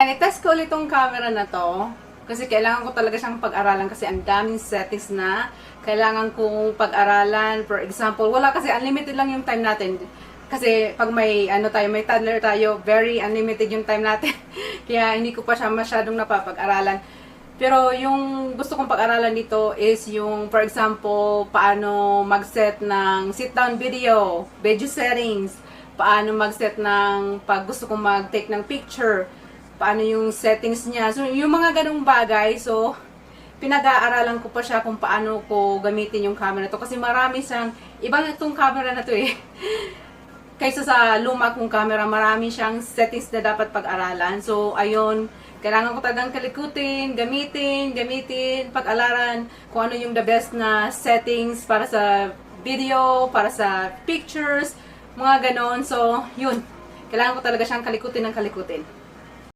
I-test ko ulit tong camera na to. Kasi kailangan ko talaga siyang pag-aralan kasi ang daming settings na kailangan kong pag-aralan. For example, wala kasi unlimited lang yung time natin. Kasi pag may may toddler tayo, very unlimited yung time natin. Kaya hindi ko pa siya masyadong napapag-aralan. Pero yung gusto kong pag-aralan dito is yung, for example, paano mag-set ng sit-down video settings, paano mag-set ng pag gusto kong mag-take ng picture, paano yung settings niya. So, yung mga ganung bagay, so, pinag-aaralan ko pa siya kung paano ko gamitin yung camera to. Kasi marami siyang, ibang itong camera na to eh. Kaysa sa luma kong camera, marami siyang settings na dapat pag-aralan. So, ayun, kailangan ko talagang kalikutin, gamitin, pag-alaran kung ano yung the best na settings para sa video, para sa pictures, mga ganon. So, yun, kailangan ko talaga siyang kalikutin ng kalikutin.